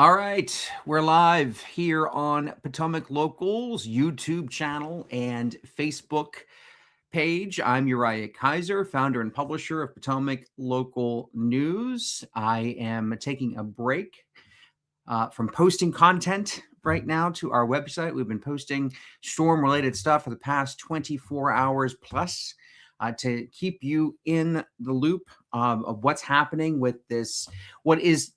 All right, we're live here on Potomac Local's YouTube channel and Facebook page. I'm Uriah Kaiser, founder and publisher of Potomac Local News. I am taking a break from posting content right now to our website. We've been posting storm-related stuff for the past 24 hours plus to keep you in the loop of what's happening with this, what is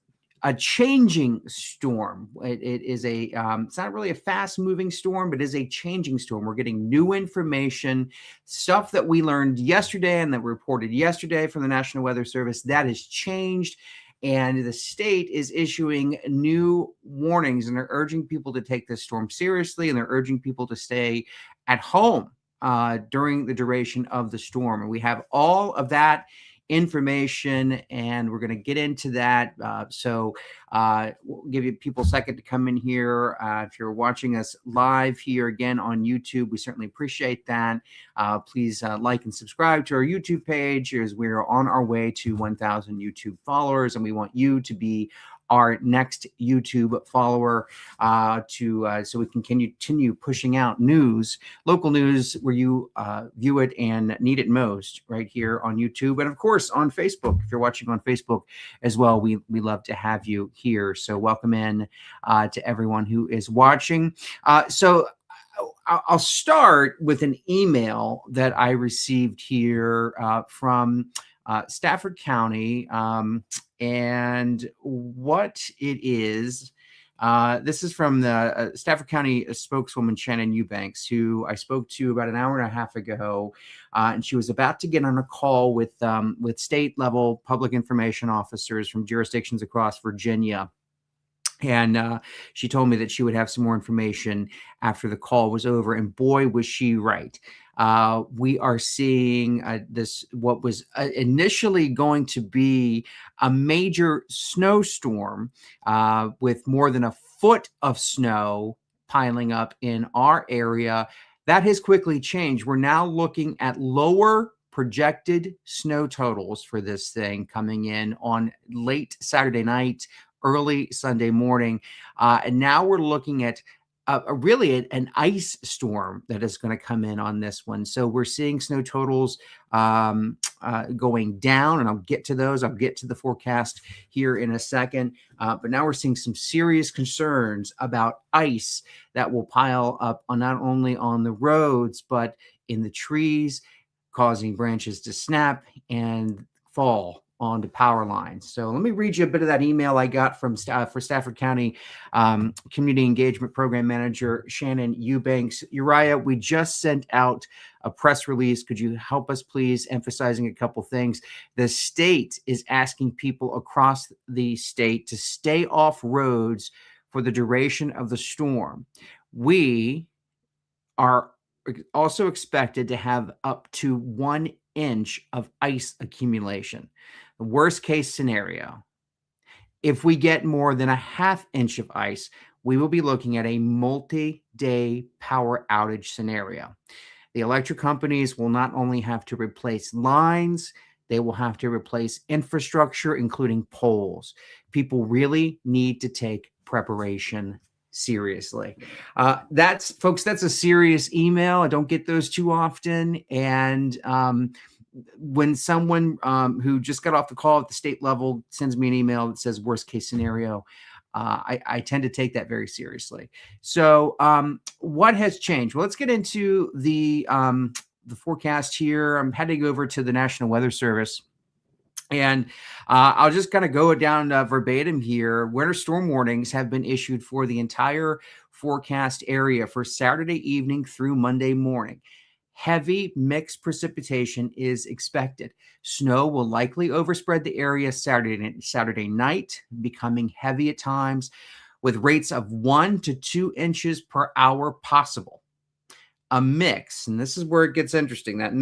a changing storm. It is it's not really a fast moving storm, but it is a changing storm. We're getting new information, stuff that we learned yesterday and that we reported yesterday from the National Weather Service that has changed. And the state is issuing new warnings, and they're urging people to take this storm seriously, and they're urging people to stay at home during the duration of the storm. And we have all of that information, and we're going to get into that. We'll give you people a second to come in here. If you're watching us live here again on YouTube, we certainly appreciate that. Please like and subscribe to our YouTube page, as we're on our way to 1,000 YouTube followers, and we want you to be our next YouTube follower so we can continue pushing out news, local news, where you view it and need it most, right here on YouTube. And of course on Facebook, if you're watching on Facebook as well, we love to have you here. So welcome in to everyone who is watching. I'll start with an email that I received here from Stafford County, and what it is, this is from the Stafford County spokeswoman, Shannon Eubanks, who I spoke to about an hour and a half ago, and she was about to get on a call with state-level public information officers from jurisdictions across Virginia. And she told me that she would have some more information after the call was over. And boy, was she right. We are seeing what was initially going to be a major snowstorm with more than a foot of snow piling up in our area. That has quickly changed. We're now looking at lower projected snow totals for this thing coming in on late Saturday night, early Sunday morning. And now we're looking at really an ice storm that is going to come in on this one. So we're seeing snow totals going down, and I'll get to those. I'll get to the forecast here in a second. But now we're seeing some serious concerns about ice that will pile up not only on the roads, but in the trees, causing branches to snap and fall onto power lines. So let me read you a bit of that email I got from for Stafford County Community Engagement Program Manager Shannon Eubanks. Uriah, we just sent out a press release. Could you help us, please, emphasizing a couple things? The state is asking people across the state to stay off roads for the duration of the storm. We are also expected to have up to 1 inch of ice accumulation. The worst case scenario, if we get more than a ½ inch of ice, we will be looking at a multi-day power outage scenario. The electric companies will not only have to replace lines, they will have to replace infrastructure, including poles. People really need to take preparation seriously. That's a serious email. I don't get those too often. And when someone who just got off the call at the state level sends me an email that says worst case scenario, I tend to take that very seriously. So what has changed? Well, let's get into the forecast here. I'm heading over to the National Weather Service. And I'll just kind of go down verbatim here. Winter storm warnings have been issued for the entire forecast area for Saturday evening through Monday morning. Heavy mixed precipitation is expected. Snow will likely overspread the area Saturday night, becoming heavy at times, with rates of 1 to 2 inches per hour possible. A mix, and this is where it gets interesting, that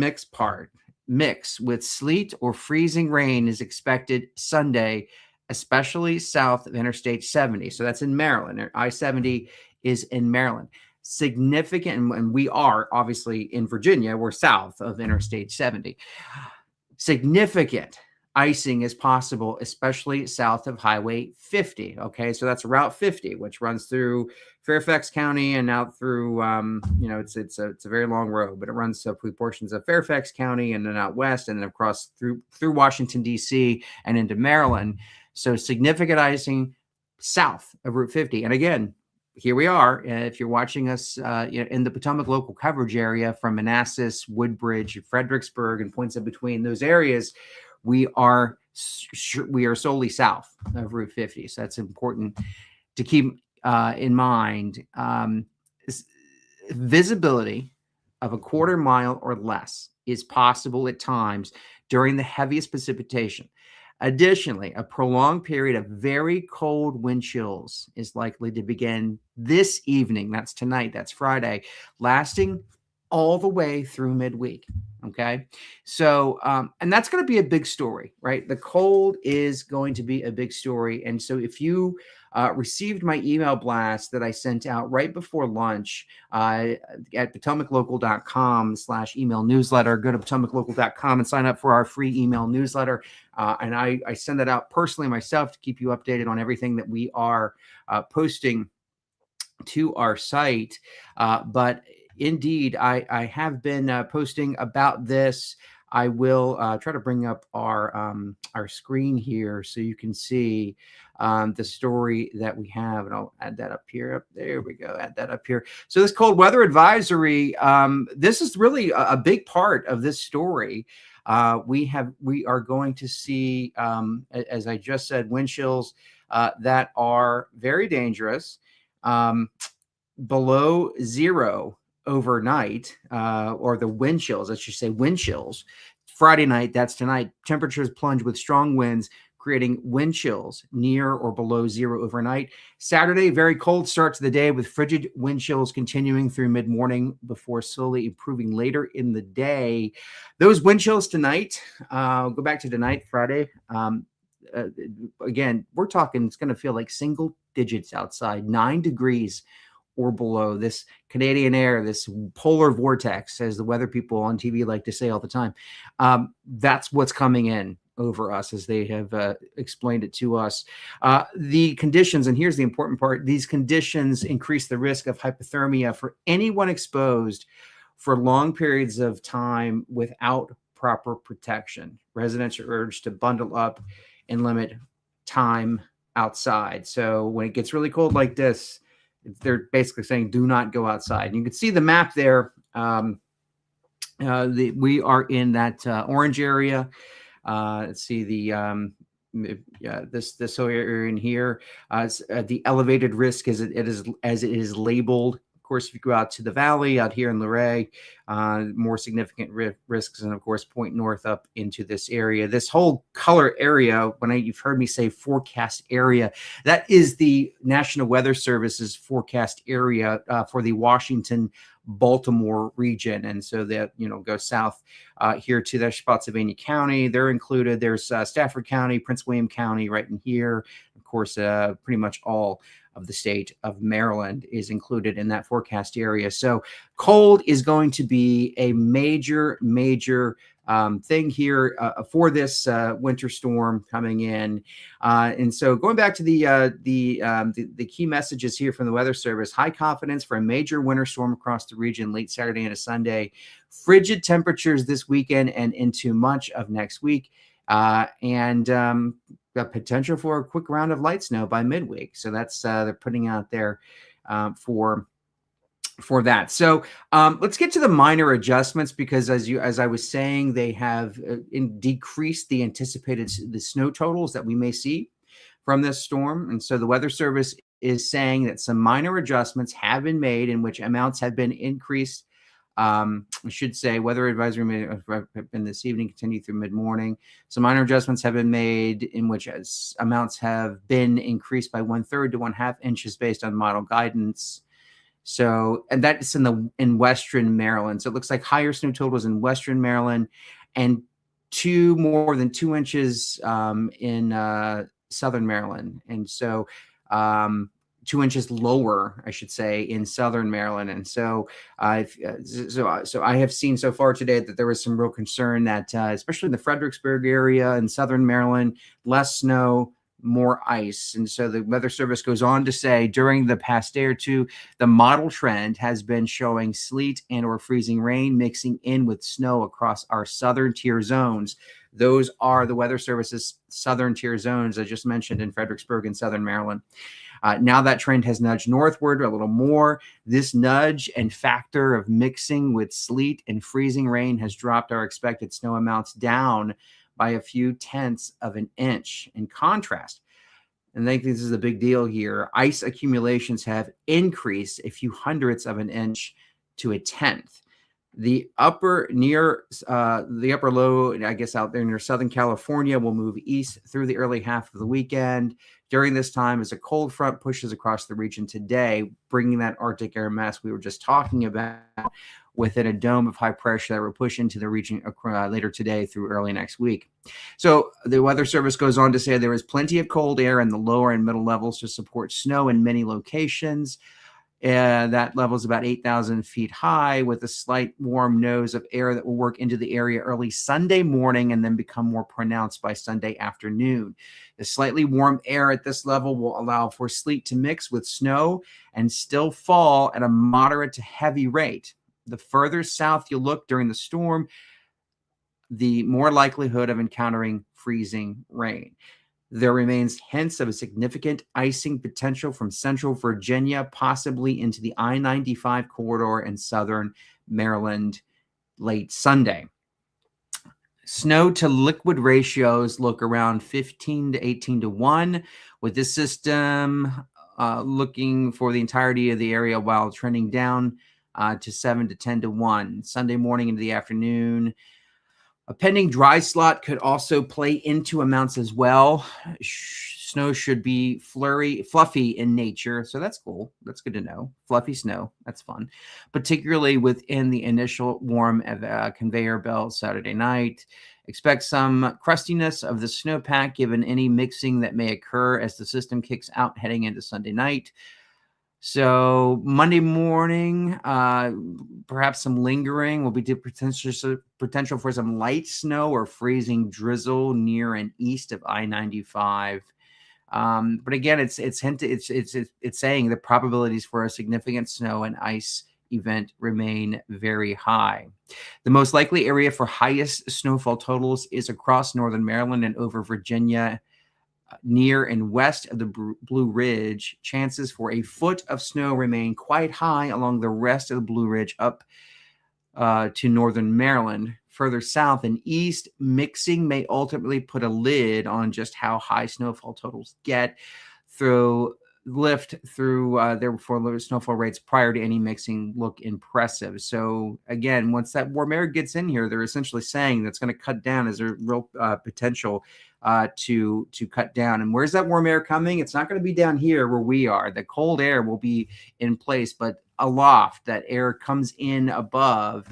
mix with sleet or freezing rain is expected Sunday, especially south of Interstate 70. So that's in Maryland. I-70 is in Maryland. Significant, and we are obviously in Virginia, we're south of Interstate 70. Significant icing is possible, especially south of Highway 50. Okay, so that's Route 50, which runs through Fairfax County and out through, it's a very long road, but it runs through portions of Fairfax County and then out west and then across through Washington D.C. and into Maryland. So significant icing south of Route 50, and again, here we are. If you're watching us in the Potomac local coverage area from Manassas, Woodbridge, Fredericksburg, and points in between those areas, we are solely south of Route 50. So that's important to keep in mind. Visibility of a quarter mile or less is possible at times during the heaviest precipitation. Additionally, a prolonged period of very cold wind chills is likely to begin this evening. That's tonight. That's Friday, lasting all the way through midweek. Okay. So, and that's going to be a big story, right? The cold is going to be a big story. And so if you received my email blast that I sent out right before lunch at potomaclocal.com/email newsletter, go to potomaclocal.com and sign up for our free email newsletter. And I send that out personally myself to keep you updated on everything that we are posting to our site. But indeed, I have been posting about this. I will try to bring up our screen here so you can see the story that we have, and I'll add that up here. There we go. Add that up here. So this cold weather advisory, this is really a big part of this story. We are going to see, as I just said, wind chills that are very dangerous, below zero overnight, or the wind chills, I should say wind chills. Friday night, that's tonight, temperatures plunge with strong winds, creating wind chills near or below zero overnight. Saturday, very cold start to the day with frigid wind chills continuing through mid-morning before slowly improving later in the day. Those wind chills tonight, go back to tonight, Friday. Again, we're talking, it's going to feel like single digits outside, 9 degrees or below. This Canadian air, this polar vortex, as the weather people on TV like to say all the time, that's what's coming in over us as they have explained it to us. The conditions, and here's the important part, these conditions increase the risk of hypothermia for anyone exposed for long periods of time without proper protection. Residents are urged to bundle up and limit time outside. So when it gets really cold like this, they're basically saying do not go outside. And you can see the map there. We are in that orange area. Let's see this area in here. The elevated risk as it is labeled. Of course, if you go out to the valley out here in Luray, more significant risks, and of course, point north up into this area. This whole color area, you've heard me say forecast area, that is the National Weather Service's forecast area for the Washington, Baltimore region. And so that, go south here to the Spotsylvania County. They're included. There's Stafford County, Prince William County right in here. Of course, pretty much all of the state of Maryland is included in that forecast area. So cold is going to be a major thing here for this winter storm coming in. And so going back to the key messages here from the Weather Service: high confidence for a major winter storm across the region late Saturday into Sunday. Frigid temperatures this weekend and into much of next week. And the potential for a quick round of light snow by midweek. So that's they're putting out there for that. So let's get to the minor adjustments, because as I was saying, they have decreased the anticipated snow totals that we may see from this storm. And so the Weather Service is saying that some minor adjustments have been made in which amounts have been increased. I should say weather advisory may have been this evening, continue through mid-morning. Some minor adjustments have been made in which amounts have been increased by 1/3 to 1/2 inches based on model guidance. So, and that's in Western Maryland. So it looks like higher snow totals in Western Maryland and more than 2 inches in Southern Maryland. And so 2 inches lower, I should say, in southern Maryland. And so so I have seen so far today that there was some real concern that, especially in the Fredericksburg area in southern Maryland, less snow, more ice. And so the Weather Service goes on to say during the past day or two, the model trend has been showing sleet and or freezing rain mixing in with snow across our southern tier zones. Those are the Weather Service's southern tier zones I just mentioned in Fredericksburg and southern Maryland. Now that trend has nudged northward a little more. This nudge and factor of mixing with sleet and freezing rain has dropped our expected snow amounts down by a few tenths of an inch. In contrast, and I think this is a big deal here, ice accumulations have increased a few hundredths of an inch to a tenth. The upper low, I guess out there near Southern California, will move east through the early half of the weekend. During this time, as a cold front pushes across the region today, bringing that Arctic air mass we were just talking about within a dome of high pressure that will push into the region later today through early next week. So the Weather Service goes on to say there is plenty of cold air in the lower and middle levels to support snow in many locations. That level is about 8,000 feet high with a slight warm nose of air that will work into the area early Sunday morning and then become more pronounced by Sunday afternoon. The slightly warm air at this level will allow for sleet to mix with snow and still fall at a moderate to heavy rate. The further south you look during the storm, the more likelihood of encountering freezing rain. There remains hints of a significant icing potential from central Virginia, possibly into the I-95 corridor in southern Maryland late Sunday. Snow to liquid ratios look around 15 to 18 to 1, with this system looking for the entirety of the area while trending down to 7 to 10 to 1. Sunday morning into the afternoon, a pending dry slot could also play into amounts as well. Snow should be fluffy in nature, so that's cool. That's good to know. Fluffy snow, that's fun, particularly within the initial warm conveyor belt Saturday night. Expect some crustiness of the snowpack given any mixing that may occur as the system kicks out heading into Sunday night. So Monday morning, perhaps some lingering will be potential for some light snow or freezing drizzle near and east of I-95. But again, it's saying the probabilities for a significant snow and ice event remain very high. The most likely area for highest snowfall totals is across northern Maryland and over Virginia, near and west of the Blue Ridge. Chances for a foot of snow remain quite high along the rest of the Blue Ridge up to northern Maryland. Further south and east, mixing may ultimately put a lid on just how high snowfall totals get. Therefore low snowfall rates prior to any mixing look impressive. So again, once that warm air gets in here, they're essentially saying that's going to cut down. Is there real potential to cut down? And where's that warm air coming? It's not going to be down here where we are. The cold air will be in place, but aloft, that air comes in above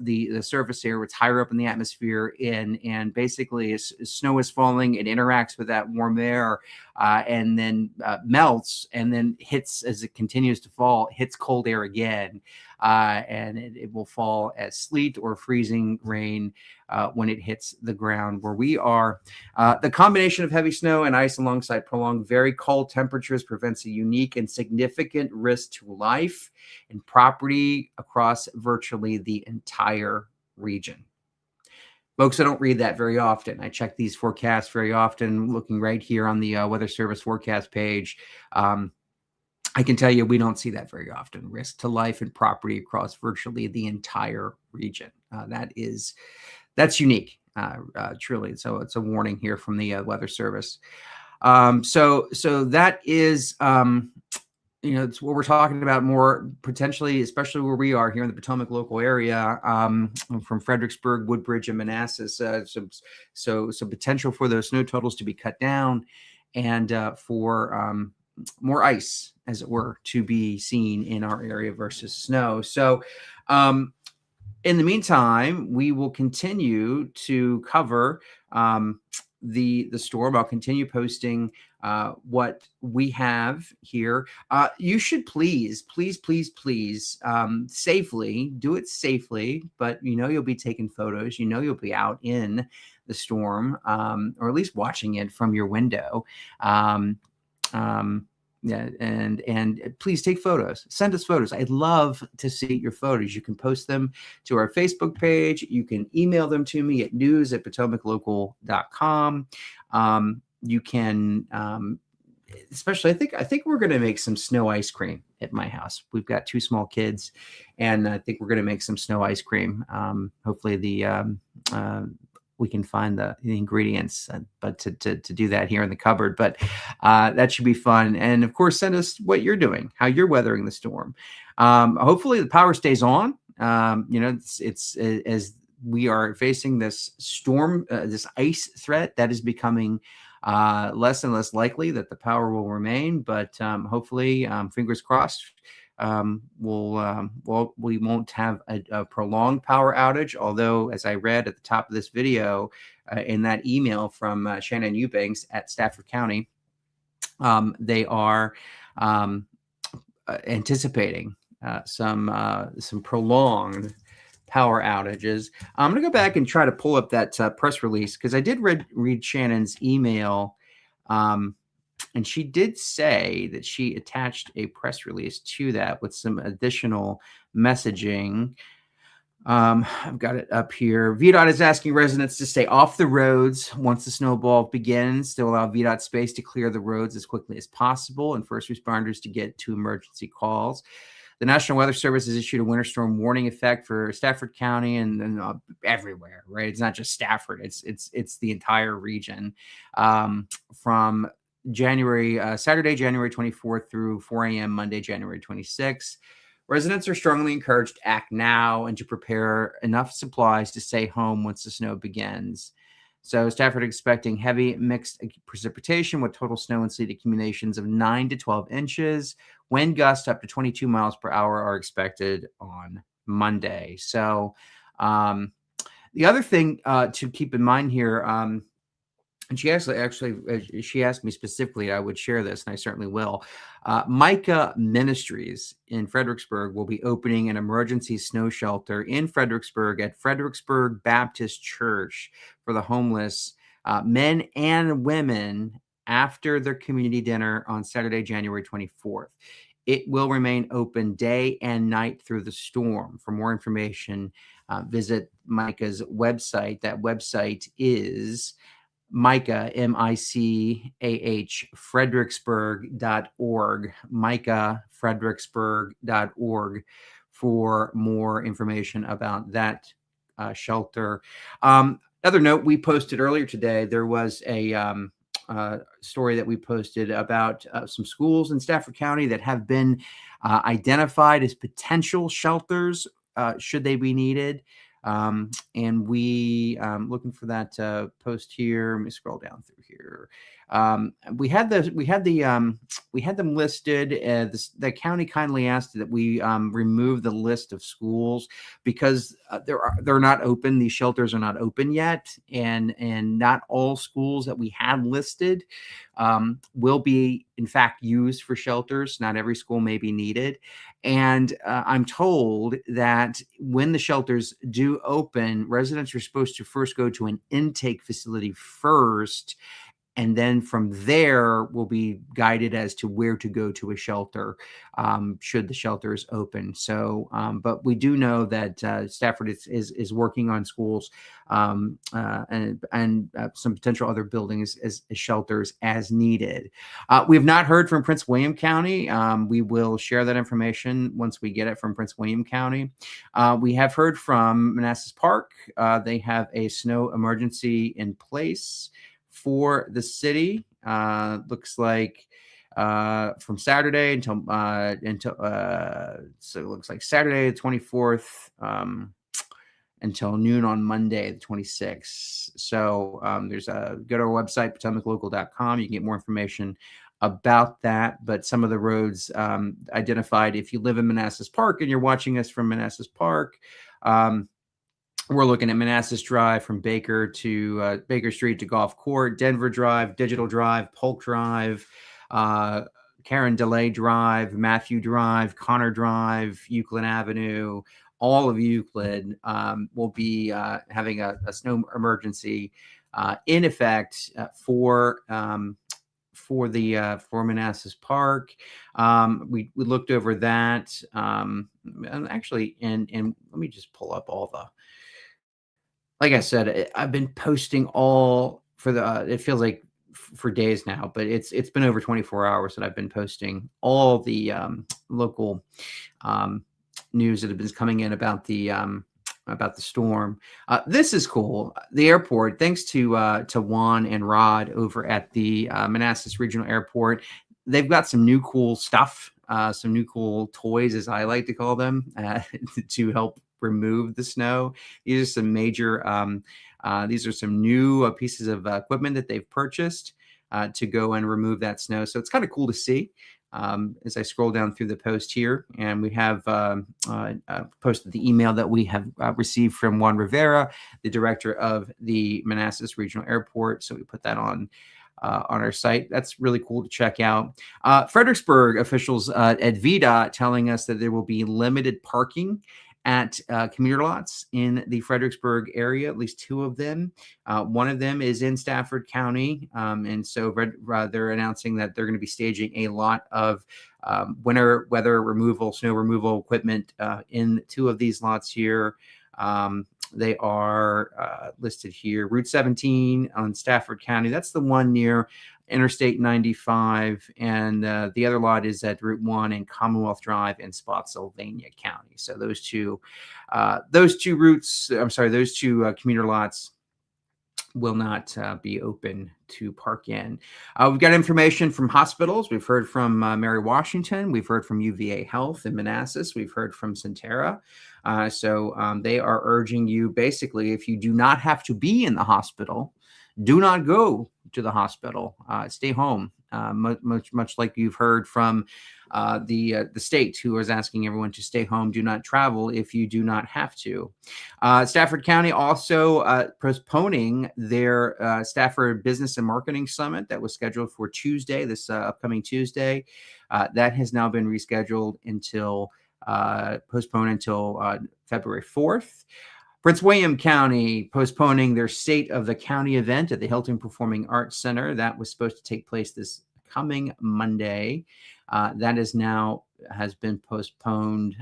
the surface air, it's higher up in the atmosphere, and basically as snow is falling, it interacts with that warm air and then melts, and then hits, as it continues to fall, hits cold air again, and it will fall as sleet or freezing rain when it hits the ground where we are. The combination of heavy snow and ice alongside prolonged very cold temperatures prevents a unique and significant risk to life and property across virtually the entire region. Folks, I don't read that very often. I check these forecasts very often, looking right here on the Weather Service forecast page. I can tell you we don't see that very often. Risk to life and property across virtually the entire region. That's unique, truly. So it's a warning here from the Weather Service. So that is, it's what we're talking about more potentially, especially where we are here in the Potomac local area, from Fredericksburg, Woodbridge, and Manassas. So potential for those snow totals to be cut down, and for more ice, as it were, to be seen in our area versus snow. So in the meantime, we will continue to cover the storm. I'll continue posting what we have here. You should please, please, please, please, safely do it safely. But you'll be taking photos. You'll be out in the storm, or at least watching it from your window. Um, um, yeah, and please take photos. Send us photos. I'd love to see your photos. You can post them to our Facebook page. You can email them to me at news@potomaclocal.com. You can, especially, I think we're going to make some snow ice cream at my house. We've got 2 small kids, and I think we're going to make some snow ice cream. Hopefully we can find the ingredients, but to do that here in the cupboard. But that should be fun. And of course, send us what you're doing, how you're weathering the storm. Hopefully the power stays on. It's as we are facing this storm, this ice threat that is becoming less and less likely that the power will remain. But hopefully, fingers crossed, we won't have a prolonged power outage. Although, as I read at the top of this video, in that email from Shannon Eubanks at Stafford County, they are anticipating some prolonged power outages. I'm going to go back and try to pull up that press release, because I did read Shannon's email. And she did say that she attached a press release to that with some additional messaging. I've got it up here. VDOT is asking residents to stay off the roads once the snowball begins, to allow VDOT space to clear the roads as quickly as possible and first responders to get to emergency calls. The National Weather Service has issued a winter storm warning effect for Stafford County and everywhere, right? It's not just Stafford; it's the entire region, from Saturday, January 24th through 4 a.m. Monday, January 26th. Residents are strongly encouraged to act now and to prepare enough supplies to stay home once the snow begins. So Stafford expecting heavy mixed precipitation with total snow and sleet accumulations of 9 to 12 inches. Wind gusts up to 22 miles per hour are expected on Monday. So the other thing to keep in mind here, and she she asked me specifically I would share this, and I certainly will. Micah Ministries in Fredericksburg will be opening an emergency snow shelter in Fredericksburg at Fredericksburg Baptist Church for the homeless, men and women, after their community dinner on Saturday, January 24th. It will remain open day and night through the storm. For more information, visit Micah's website. That website is Micah, MICAH, Fredericksburg.org, Micah, Fredericksburg.org, for more information about that shelter. Other note, we posted earlier today, there was a story that we posted about some schools in Stafford County that have been identified as potential shelters should they be needed. And we looking for that post here. Let me scroll down through here. We had them listed. The county kindly asked that we remove the list of schools because they're not open. These shelters are not open yet, and not all schools that we had listed will be in fact used for shelters. Not every school may be needed. And I'm told that when the shelters do open, residents are supposed to first go to an intake facility first, and then from there will be guided as to where to go to a shelter should the shelters open. So, but we do know that Stafford is working on schools and some potential other buildings as shelters as needed. We have not heard from Prince William County. We will share that information once we get it from Prince William County. We have heard from Manassas Park. They have a snow emergency in place for the city. Looks like from Saturday until so it looks like Saturday the 24th until noon on Monday the 26th. So there's go to our website, potomaclocal.com. You can get more information about that. But some of the roads identified, if you live in Manassas Park and you're watching us from Manassas Park, We're looking at Manassas Drive from Baker Street to Golf Court, Denver Drive, Digital Drive, Polk Drive, uh, Karen DeLay Drive, Matthew Drive, Connor Drive, Euclid Avenue. All of Euclid will be having a snow emergency in effect for Manassas Park. We looked over that, and actually, and let me just pull up all the. Like I said, I've been posting all for the. It feels like for days now, but it's been over 24 hours that I've been posting all the local um, news that have been coming in about the storm. This is cool. The airport, thanks to Juan and Rod over at the Manassas Regional Airport, they've got some new cool stuff, some new cool toys, as I like to call them, to help remove the snow. These are some major. These are some new pieces of equipment that they've purchased to go and remove that snow. So it's kind of cool to see. As I scroll down through the post here, and we have posted the email that we have received from Juan Rivera, the director of the Manassas Regional Airport. So we put that on our site. That's really cool to check out. Fredericksburg officials at VDOT telling us that there will be limited parking at commuter lots in the Fredericksburg area, at least two of them. One of them is in Stafford County. And so they're announcing that they're going to be staging a lot of winter weather removal, snow removal equipment in two of these lots here. They are listed here. Route 17 on Stafford County. That's the one near Interstate 95, and the other lot is at Route 1 and Commonwealth Drive in Spotsylvania County. So those two routes, those two commuter lots will not be open to park in. We've got information from hospitals. We've heard from Mary Washington. We've heard from UVA Health in Manassas. We've heard from Centera. So they are urging you, basically, if you do not have to be in the hospital, do not go to the hospital. Stay home. Much like you've heard from the state, who is asking everyone to stay home, do not travel if you do not have to. Stafford County also postponing their Stafford Business and Marketing Summit that was scheduled for Tuesday, this upcoming Tuesday. That has now been rescheduled until postponed until February 4th. Prince William County postponing their State of the County event at the Hilton Performing Arts Center. That was supposed to take place this coming Monday. That is now has been postponed.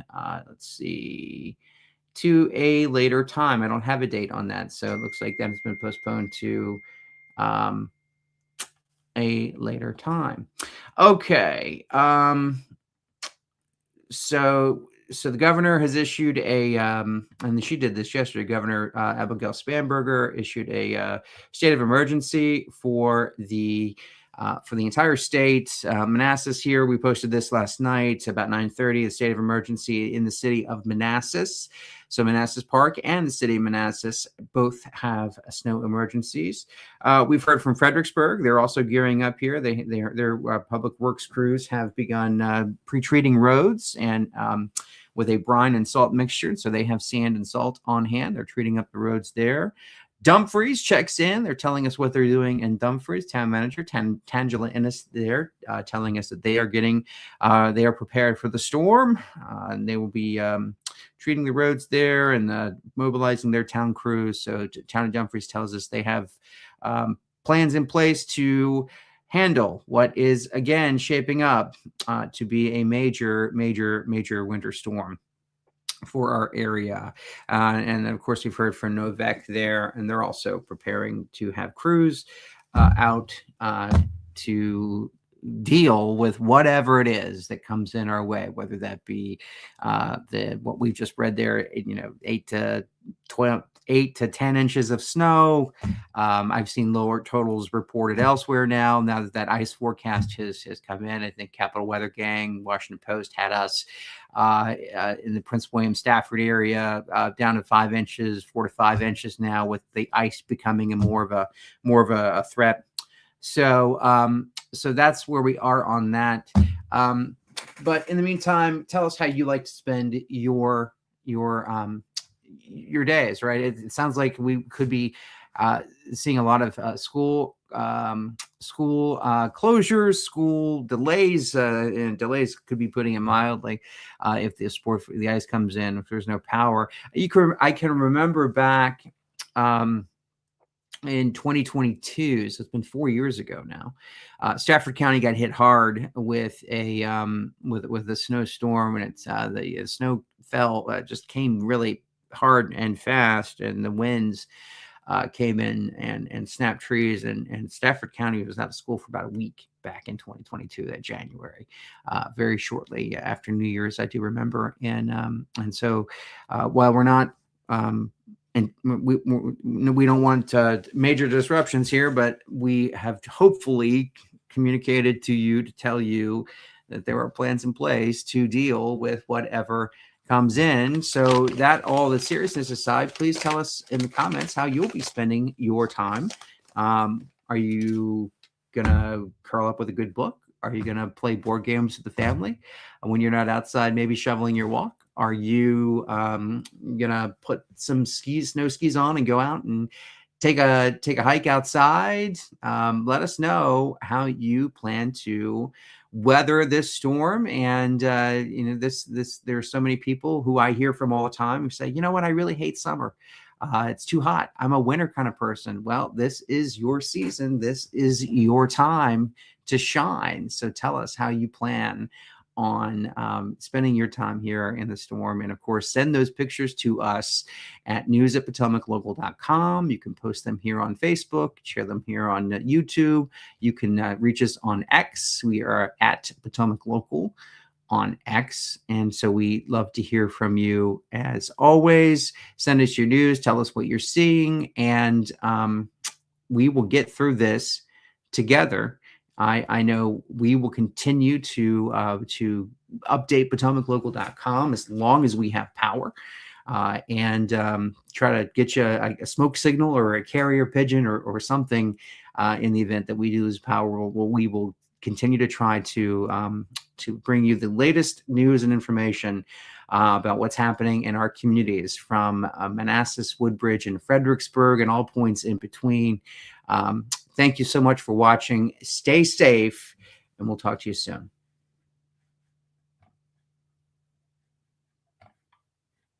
Let's see, to a later time. I don't have a date on that, so it looks like that has been postponed to a later time. Okay. So the governor has issued and she did this yesterday. Governor Abigail Spanberger issued a state of emergency for the entire state. Manassas here, we posted this last night about 9:30. The state of emergency in the city of Manassas. So Manassas Park and the city of Manassas both have snow emergencies. We've heard from Fredericksburg. They're also gearing up here. Their public works crews have begun pre-treating roads and with a brine and salt mixture. So they have sand and salt on hand. They're treating up the roads there. Dumfries checks in. They're telling us what they're doing in Dumfries. Town manager Tangela Innes there telling us that they are prepared for the storm. And they will be treating the roads there and mobilizing their town crews. So Town of Dumfries tells us they have plans in place to handle what is again shaping up to be a major winter storm for our area. And of course, we've heard from Novec there, and they're also preparing to have crews out to deal with whatever it is that comes in our way, whether that be what we just read there, 8 to 10 inches of snow. I've seen lower totals reported elsewhere now that ice forecast has come in. I think Capital Weather Gang, Washington Post had us in the Prince William Stafford area down to 5 inches, 4 to 5 inches now, with the ice becoming more of a threat. So that's where we are on that. But in the meantime, tell us how you like to spend your your days, right? It sounds like we could be seeing a lot of school closures, school delays, and delays could be putting it mildly. If the ice comes in, if there's no power, I can remember back. In 2022, so it's been 4 years ago now. Stafford County got hit hard with with a snowstorm, and the snow fell, just came really hard and fast, and the winds came in and snapped trees, and Stafford County was out of school for about a week back in 2022, that January, very shortly after New Year's, I do remember. And so while we're not and we don't want major disruptions here, but we have hopefully communicated to you to tell you that there are plans in place to deal with whatever comes in. So that, all the seriousness aside, please tell us in the comments how you'll be spending your time. Are you gonna curl up with a good book? Are you gonna play board games with the family when you're not outside, maybe shoveling your walk? Are you gonna put some snow skis on and go out and take a hike outside? Let us know how you plan to weather this storm. And there's so many people who I hear from all the time who say, you know what, I really hate summer. It's too hot. I'm a winter kind of person. Well, this is your season. This is your time to shine. So tell us how you plan on spending your time here in the storm. And of course, send those pictures to us at news@potomaclocal.com. You can post them here on Facebook, share them here on YouTube. You can reach us on X. We are at Potomac Local on X. And so we love to hear from you as always. Send us your news, tell us what you're seeing, and we will get through this together. I know we will continue to update PotomacLocal.com as long as we have power, and try to get you a smoke signal or a carrier pigeon or something in the event that we lose power. We will continue to try to bring you the latest news and information about what's happening in our communities, from Manassas, Woodbridge, and Fredericksburg, and all points in between. Thank you so much for watching. Stay safe, and we'll talk to you soon.